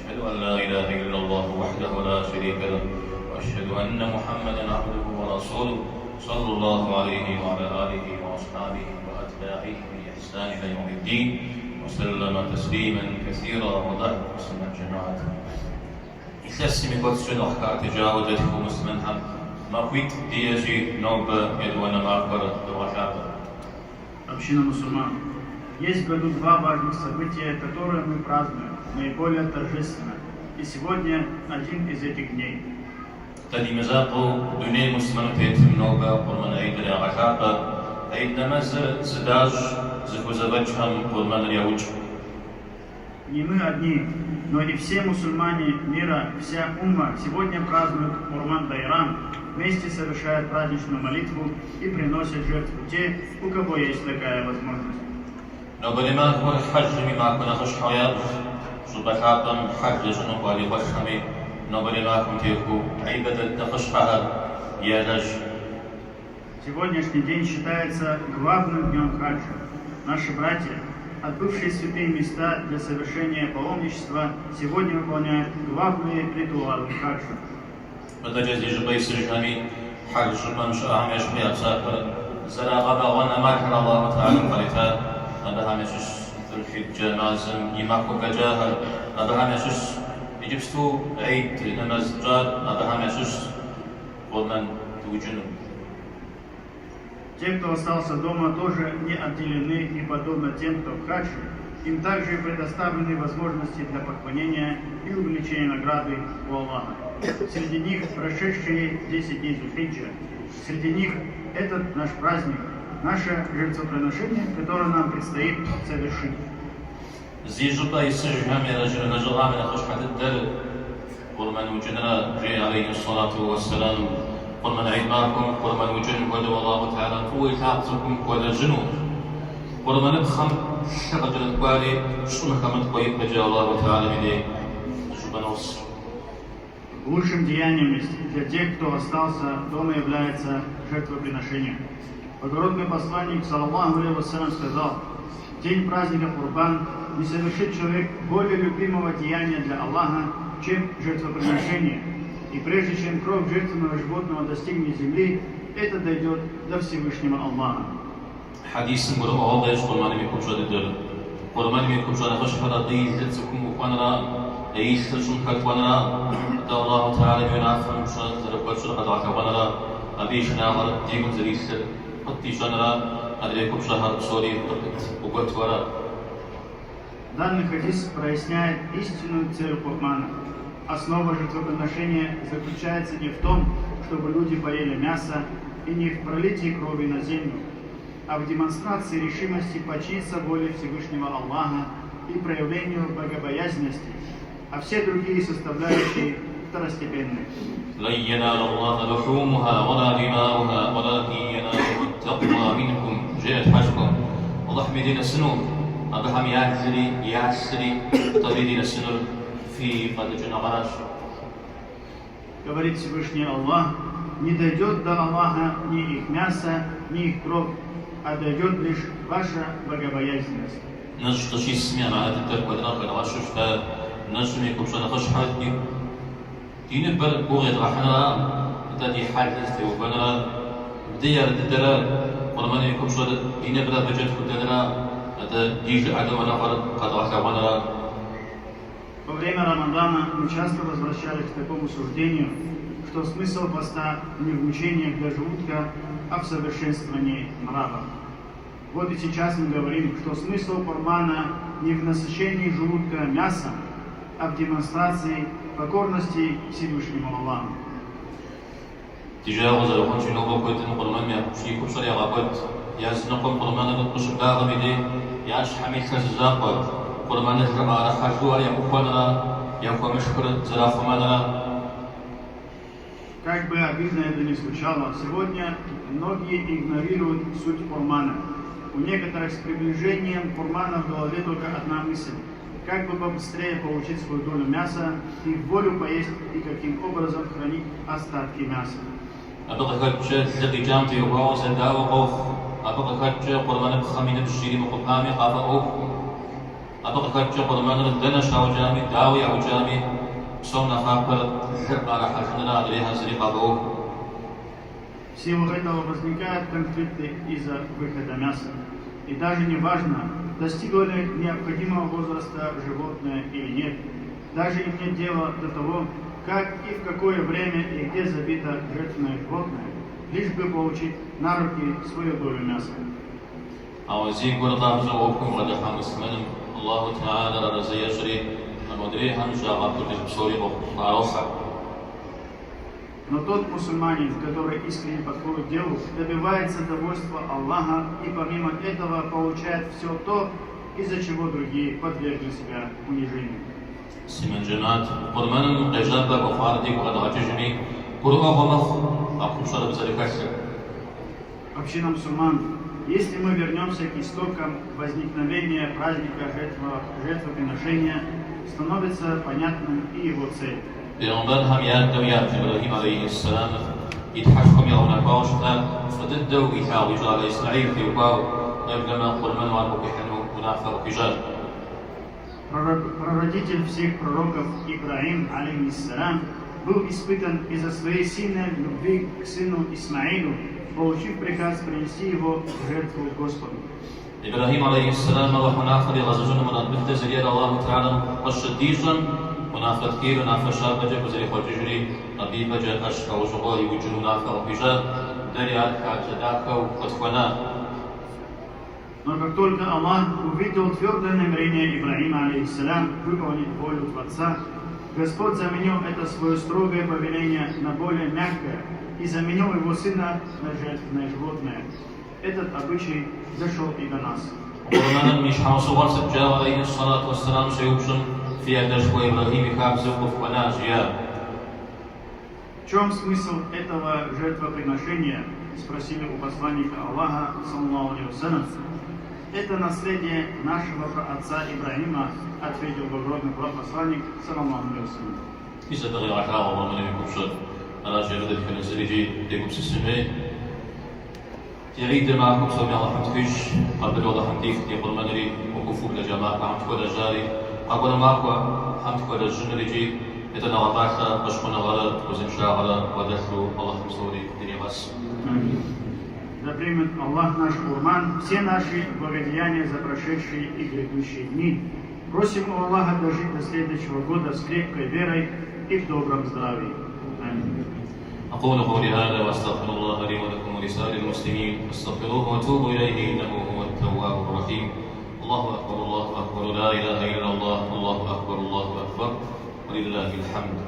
أشهد أن لا إله إلا الله وحده لا شريك له وأشهد أن محمدا عبده ورسوله صلى الله عليه وعلى آله وأصحابه وأتباعه بإحسان إلى يوم الدين وسلم تسليما كثيرا وبعد مسلما جماعة إخلاصي مقصود أحكام تجاوزته مسلما مقويت ديجي نوب يدوانا معبر الوحابة. Община мусульман. Есть в году два важных события, которые мы празднуем наиболее торжественно. И сегодня один из этих дней. تدي مزاقو دنيا مسلمة تيتم نوبة قرمان عيد العشاقة عيد نمز زداج زخوزبجهم قرمان اليوج. Не мы одни, но и все мусульмане мира, вся умма сегодня празднуют Курбан Байрам, вместе совершают праздничную молитву и приносят жертву те, у кого есть такая возможность. نوبة لما هو الحج مما كنا خش حياة صبحاتم حج جنوب علي خشمي نوبة لما كنت يكو عيبة تخش حال يادج. Сегодняшний день считается главным днем хаджа. Наши братья, отбывшие святые места для совершения паломничества, сегодня выполняют главные ритуалы хаджа. متجزي جبي سجنامي حج شبان شاهم يشبي أبساكر زرا غابا وانا ماكر الله تعالى قريتا هذا هم يشش الحجة نازم يماكو كجاهر هذا هم يشش يجبستو عيد نماز جاد هذا هم يشش قولنا توجنو. Те, кто остался дома, тоже не отделены и подобно тем, кто в хаджи, им также предоставлены возможности для поклонения и увеличения награды у Аллаха. Среди них прошедшие 10 дней Зульхиджа, среди них этот наш праздник, наше жертвоприношение, которое нам предстоит совершить. زيجوبا يسجهم يا رجل نجرها من خشحة الدر قرمان وجنرا جي عليه الصلاة والسلام قرمان عيد معكم قرمان وجن ودو الله تعالى قوي تعبتكم ولا جنوب قرمان بخم شغل الكوالي شو مخمت قوي بجا الله تعالى مدي جبنوس. Лучшим деянием для тех, кто остался дома, является жертвоприношение. Благородный посланник, саллаллаху алейхи вассалям, сказал: день праздника Курбан не совершит человек более любимого деяния для Аллаха, чем жертвоприношение. И прежде чем кровь жертвенного животного достигнет земли, это дойдет до Всевышнего Аллаха. حديث مرم أوضح قرمان ميكون شاد الدر قرمان ميكون شاد خش فرضي تتسكم وقنرا أيش تشون كتوانرا دا الله تعالى ينافهم شاد زرقات شاد قدعك وانرا أبيش ناغر ديكم زريسر قطي شانرا أدريكم شهر سوري وقت ورا. Данный хадис проясняет истинную цель Курбана. Основа жертвоприношения заключается не в том, чтобы люди поели мясо, и не в пролитии крови на землю, а в демонстрации решимости подчиниться воле Всевышнего Аллаха и проявлению богобоязненности, а все другие составляющие второстепенны. لن ينال الله لحومها ولا دماؤها ولكن يناله التقوى منكم جاءت حجكم والله مدينة سنور أبهم ياسري طريدين السنور في قد جنغراش. Говорит Всевышний Аллах: не дойдет до Аллаха ни их мясо, ни их кровь, а дойдет лишь ваша богобоязненность. نجد شيء سمعنا هذا الترك ودراك العشش فنجم يكون شنا خش حدي دين بر بوغد رحنا تدي حادث وبنرا بديار الدرا ولما يكون شنا دين بر بجد كدرا هذا ديج عدم أنا قد رحنا بنرا. Во время Рамадана мы часто возвращались к такому суждению, что смысл поста не в мучениях для желудка, а в совершенствовании нрава. Вот и сейчас мы говорим, что смысл Курбана не в насыщении желудка мясом, а в демонстрации покорности Всевышнему Аллаху. تجاوز لو كنت نوبة كنت نقرمان يا شيء كبصر يا غابت يا زنقم قرمان نقص بلاغ بدي يا شحمي خزاقت قرمان الجماعة حجوا يا أخوانا يا أخوان مشكور زراف مانا. Как бы обидно это ни звучало, сегодня многие игнорируют суть Курбана. У некоторых с приближением Курбана в голове только одна мысль: как бы побыстрее получить свою долю мяса и в волю поесть, и каким образом хранить остатки мяса. أبغى خد زقي جامتي وباوس الدعوة قوف أبغى خد قربان بخمين بشيري مقامي قافة أوف أبغى كتشوف قرمان لنا شاو جامي داوي أو جامي صونا خابر على حجنا عليها زريقة بو. В силу этого возникают конфликты из-за выхода мяса. И даже не важно, достигло ли необходимого возраста животное или нет. Даже им нет дела до того, как и в какое время и где забито жертвенное животное, лишь бы получить на руки свою долю мяса. أوزيك ورضا بزوجكم ودفع مسلم الله تعالى رزي يجري المدري هم شاغب بسوري وقاروخا. Но тот мусульманин, который искренне подходит к делу, добивается довольства Аллаха и помимо этого получает все то, из-за чего другие подвергли себя унижению. سمنجنات قرمان قجابة بخاردي وقد عججني قرآن ومخ أقوم شرب زريكاسر. Община мусульман, если мы вернемся к истокам возникновения праздника жертвоприношения, становится понятным и его цель. بيغمبر هم ياد وياد إبراهيم عليه السلام يتحكم يوم باوشتا فتدو يحاول يجعل إسماعيل في وباو قبلما قرمان وعنبك حنو ونعفر بجال. Прародитель всех пророков Ибрахим, алейхиссалям, был испытан из-за своей сильной любви к сыну Исмаилу, получив приказ принести его в жертву Господу. إبراهيم عليه السلام وحنافر غزجون من البنت زريار الله تعالى والشديجا ونافر كير ونافر شابجة وزري خججري نبي بجا أشكا وجغوري وجنو نافر بجال داري عدكا جداكا وقتخونا. Но как только Аллах увидел твердое намерение Ибрахима, алейхиссалям, выполнить волю Творца, Господь заменил это свое строгое повеление на более мягкое и заменил его сына на жертвенное животное. Этот обычай дошел и до нас. قرآن مش حاصل سجاد عليه الصلاة والسلام سيوبشن في أدش وإبراهيم خابز وفقنا جيا. В чем смысл этого жертвоприношения? Спросили у посланника Аллаха, саллаллаху алейхи вассалям. Это наследие нашего праотца Ибрахима, ответил благородный посланник, саллаллаху алейхи вассалям. إذا تغير عشاء الله من يكون شر أنا جرد الحين سريجي ديكم سسمي تعيد معكم سوي الله حمدكش قبل وضع حمديك يقول منري وكفوك لجماعة حمدك ولا جاري قبل معكم حمدك ولا جنريجي إذا وضعك بشكونا غلط وزمشا غلط ودخلوا الله حمسوري دنيا بس. Да примет Аллах наш курбан, все наши благодеяния за прошедшие и грядущие дни. Просим у Аллаха дожить до следующего года с крепкой верой и в добром здравии. Аминь. أقول قولي هذا وأستغفر الله لي ولكم ولسائر المسلمين فاستغفروه وتوبوا إليه إنه هو التواب الرحيم. الله أكبر لا إله إلا الله الله أكبر ولله الحمد.